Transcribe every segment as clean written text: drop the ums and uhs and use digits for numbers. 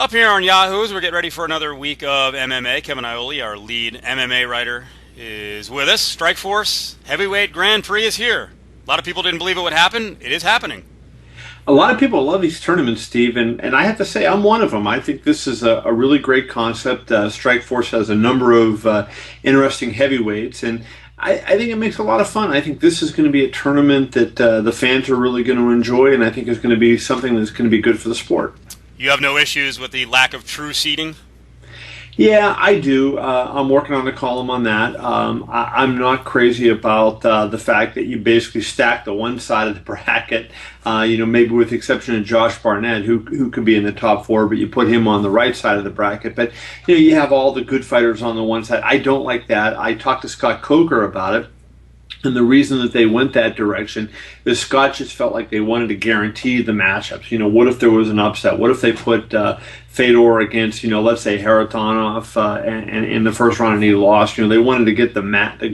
Up here on Yahoo, as we're getting ready for another week of MMA. Kevin Iole, our lead MMA writer, is with us. Strikeforce Heavyweight Grand Prix is here. A lot of people didn't believe it would happen. It is happening. A lot of people love these tournaments, Steve, and I have to say I'm one of them. I think this is a really great concept. Strikeforce has a number of interesting heavyweights, and I think it makes a lot of fun. I think this is going to be a tournament that the fans are really going to enjoy, and I think it's going to be something that's going to be good for the sport. You have no issues with the lack of true seeding? Yeah, I do. I'm working on a column on that. I'm not crazy about the fact that you basically stack the one side of the bracket. Maybe with the exception of Josh Barnett, who could be in the top four, but you put him on the right side of the bracket. But you have all the good fighters on the one side. I don't like that. I talked to Scott Coker about it. And the reason that they went that direction is Scott just felt like they wanted to guarantee the matchups. What if there was an upset? What if they put Fedor against, let's say Haratonov and in the first round and he lost? They wanted to get the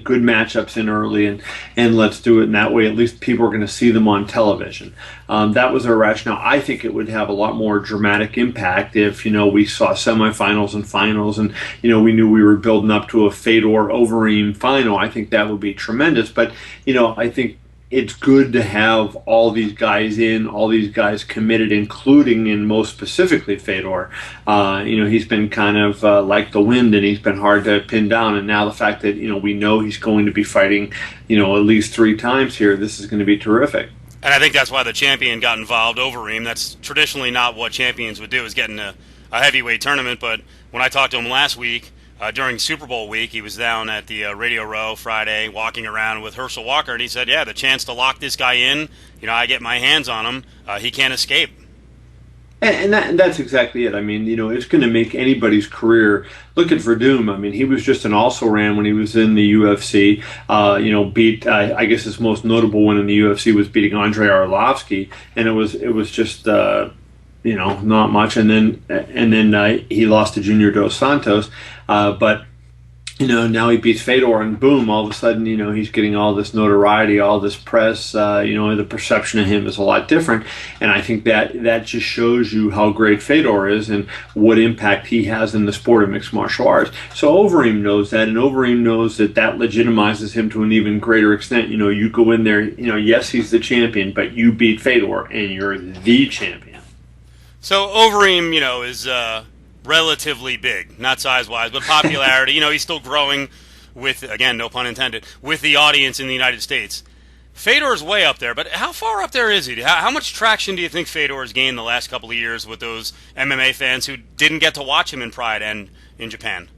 good matchups in early and let's do it in that way. At least people are going to see them on television. That was their rationale. I think it would have a lot more dramatic impact if, we saw semifinals and finals and, we knew we were building up to a Fedor Overeem final. I think that would be tremendous. But, I think it's good to have all these guys all these guys committed, including and most specifically Fedor. He's been kind of like the wind, and he's been hard to pin down. And now the fact that, we know he's going to be fighting, at least 3 times here, this is going to be terrific. And I think that's why the champion got involved, Overeem. That's traditionally not what champions would do, is get in a heavyweight tournament. But when I talked to him last week, during Super Bowl week, he was down at the Radio Row Friday walking around with Herschel Walker, and he said, the chance to lock this guy in, I get my hands on him, he can't escape. And that's exactly it. I mean, it's going to make anybody's career. Look at Werdum. I mean, he was just an also-ran when he was in the UFC. Beat, I guess his most notable win in the UFC was beating Andrei Arlovsky, and it was just not much. And then he lost to Junior Dos Santos, but now he beats Fedor, and boom, all of a sudden, he's getting all this notoriety, all this press. The perception of him is a lot different, and I think that just shows you how great Fedor is and what impact he has in the sport of mixed martial arts. So Overeem knows that, and Overeem knows that legitimizes him to an even greater extent. You go in there, yes, he's the champion, but you beat Fedor, and you're the champion. So Overeem, is relatively big, not size-wise, but popularity. He's still growing with, again, no pun intended, with the audience in the United States. Fedor's way up there, but how far up there is he? How much traction do you think Fedor's gained the last couple of years with those MMA fans who didn't get to watch him in Pride and in Japan?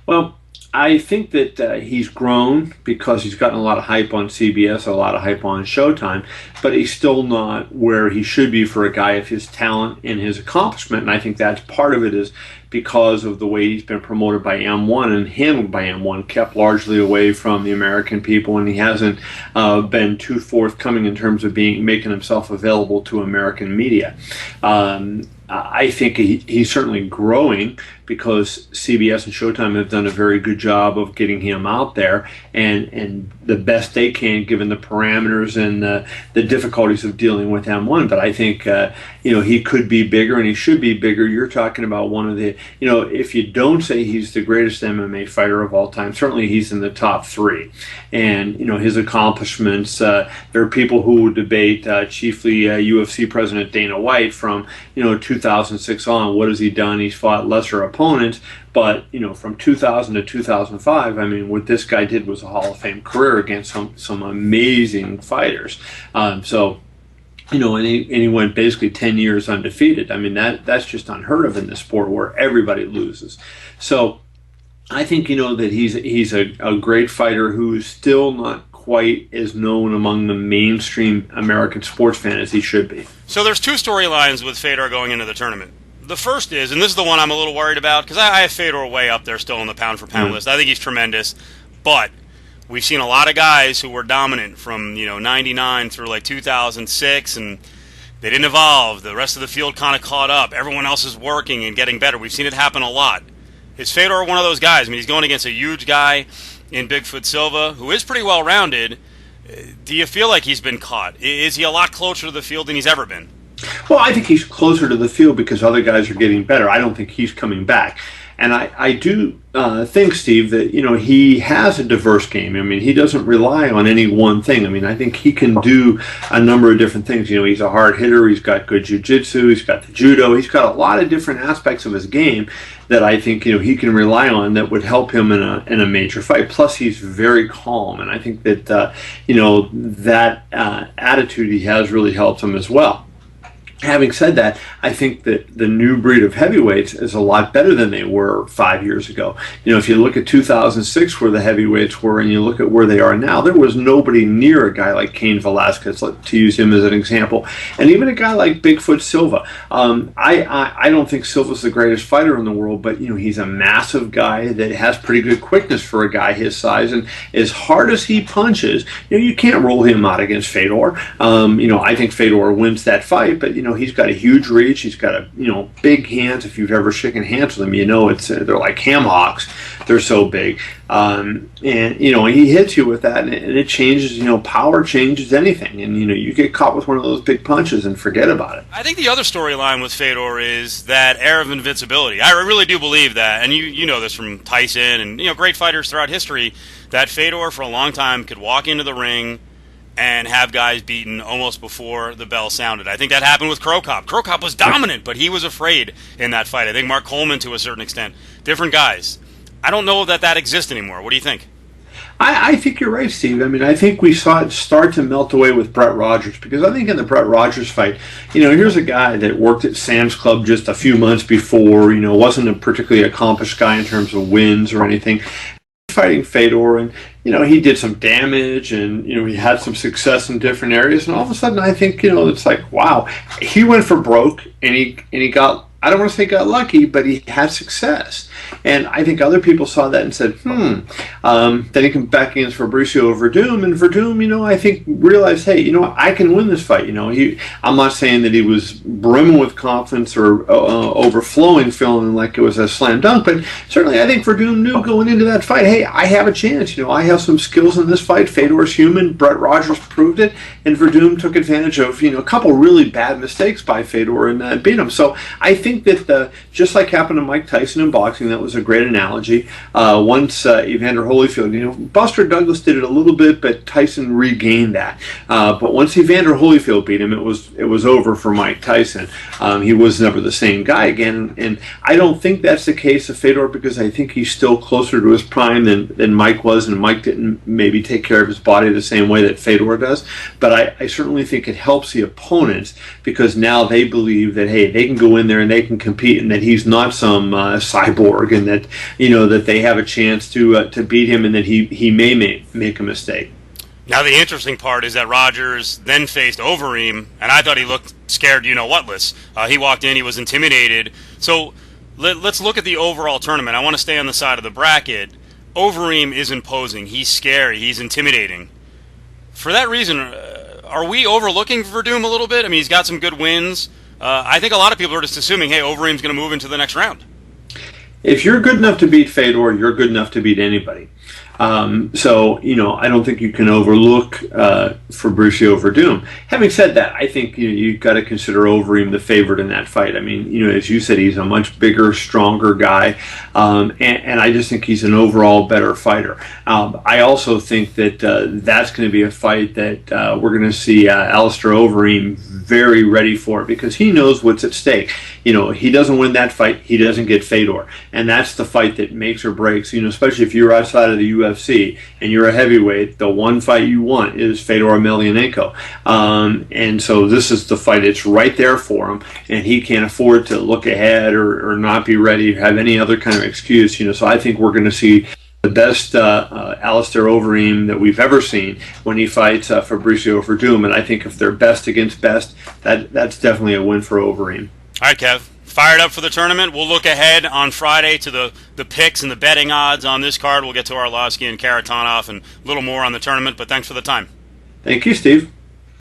Well, I think that he's grown because he's gotten a lot of hype on CBS, a lot of hype on Showtime, but he's still not where he should be for a guy of his talent and his accomplishment. And I think that's part of it is because of the way he's been promoted by M1 and handled by M1, kept largely away from the American people, and he hasn't been too forthcoming in terms of making himself available to American media. I think he's certainly growing because CBS and Showtime have done a very good job of getting him out there and the best they can given the parameters and the difficulties of dealing with M1. But I think he could be bigger and he should be bigger. You're talking about one of the, if you don't say he's the greatest MMA fighter of all time, certainly he's in the top 3. And, his accomplishments, there are people who would debate, chiefly UFC President Dana White from, 2006 on, what has he done? He's fought lesser opponents, but from 2000 to 2005, I mean, what this guy did was a Hall of Fame career against some amazing fighters. And he went basically 10 years undefeated. I mean, that's just unheard of in this sport where everybody loses. So I think that he's a great fighter who's still not quite as known among the mainstream American sports fan as he should be. So there's 2 storylines with Fedor going into the tournament. The first is, and this is the one I'm a little worried about, because I have Fedor way up there still in the pound-for-pound list. I think he's tremendous, but we've seen a lot of guys who were dominant from 99 through like 2006, and they didn't evolve. The rest of the field kind of caught up. Everyone else is working and getting better. We've seen it happen a lot. Is Fedor one of those guys? I mean, he's going against a huge guy in Bigfoot Silva, who is pretty well-rounded. Do you feel like he's been caught? Is he a lot closer to the field than he's ever been? Well, I think he's closer to the field because other guys are getting better. I don't think he's coming back. And I do think, Steve, that he has a diverse game. I mean, he doesn't rely on any one thing. I mean, I think he can do a number of different things. He's a hard hitter. He's got good jiu-jitsu. He's got the judo. He's got a lot of different aspects of his game that I think he can rely on that would help him in a major fight. Plus, he's very calm, and I think that that attitude he has really helps him as well. Having said that, I think that the new breed of heavyweights is a lot better than they were 5 years ago. If you look at 2006 where the heavyweights were and you look at where they are now, there was nobody near a guy like Cain Velasquez, to use him as an example. And even a guy like Bigfoot Silva. I don't think Silva's the greatest fighter in the world, but he's a massive guy that has pretty good quickness for a guy his size. And as hard as he punches, you can't rule him out against Fedor. I think Fedor wins that fight, but he's got a huge reach. He's got big hands. If you've ever shaken hands with him, they're like ham hocks. They're so big, and he hits you with that, and it changes. Power changes anything, and you get caught with one of those big punches and forget about it. I think the other storyline with Fedor is that air of invincibility. I really do believe that, and you know this from Tyson and great fighters throughout history, that Fedor for a long time could walk into the ring and have guys beaten almost before the bell sounded. I think that happened with Crow Cop. Crow Cop was dominant, but he was afraid in that fight. I think Mark Coleman to a certain extent. Different guys. I don't know that exists anymore. What do you think? I think you're right, Steve. I mean, I think we saw it start to melt away with Brett Rogers, because I think in the Brett Rogers fight, here's a guy that worked at Sam's Club just a few months before, wasn't a particularly accomplished guy in terms of wins or anything, fighting Fedor, and he did some damage, and he had some success in different areas, and all of a sudden I think it's like, wow, he went for broke, and he got, I don't want to say got lucky, but he had success. And I think other people saw that and said, then he came back against Fabricio Werdum, and Werdum, I think realized, hey, I can win this fight. I'm not saying that he was brimming with confidence or overflowing, feeling like it was a slam dunk, but certainly I think Werdum knew going into that fight, hey, I have a chance. I have some skills in this fight. Fedor's human. Brett Rogers proved it, and Werdum took advantage of a couple really bad mistakes by Fedor and beat him. So I think that just like happened to Mike Tyson in boxing, that was a great analogy. Once Evander Holyfield, Buster Douglas did it a little bit, but Tyson regained that. But once Evander Holyfield beat him, it was over for Mike Tyson. He was never the same guy again, and I don't think that's the case of Fedor, because I think he's still closer to his prime than Mike was, and Mike didn't maybe take care of his body the same way that Fedor does. But I certainly think it helps the opponents, because now they believe that, hey, they can go in there and they can compete, and that he's not some cyborg, and that that they have a chance to beat him, and that he may make a mistake. Now the interesting part is that Rogers then faced Overeem, and I thought he looked scared, whatless. He walked in, he was intimidated. So let's look at the overall tournament. I want to stay on the side of the bracket. Overeem is imposing. He's scary. He's intimidating. For that reason, are we overlooking Werdum a little bit? I mean, he's got some good wins. I think a lot of people are just assuming, hey, Overeem's going to move into the next round. If you're good enough to beat Fedor, you're good enough to beat anybody. So I don't think you can overlook Fabricio Werdum. Having said that, I think you've got to consider Overeem the favorite in that fight. I mean, as you said, he's a much bigger, stronger guy, and I just think he's an overall better fighter. I also think that that's going to be a fight that we're going to see Alistair Overeem very ready for, because he knows what's at stake. He doesn't win that fight, he doesn't get Fedor, and that's the fight that makes or breaks. Especially if you're outside of the UFC and you're a heavyweight, the one fight you want is Fedor Emelianenko, and so this is the fight. It's right there for him, and he can't afford to look ahead or not be ready, or have any other kind of excuse. So I think we're going to see the best Alistair Overeem that we've ever seen when he fights Fabricio Werdum, and I think if they're best against best, that's definitely a win for Overeem. All right, Kev. Fired up for the tournament. We'll look ahead on Friday to the picks and the betting odds on this card. We'll get to Arlovsky and Karatanov and a little more on the tournament, but thanks for the time. Thank you, Steve.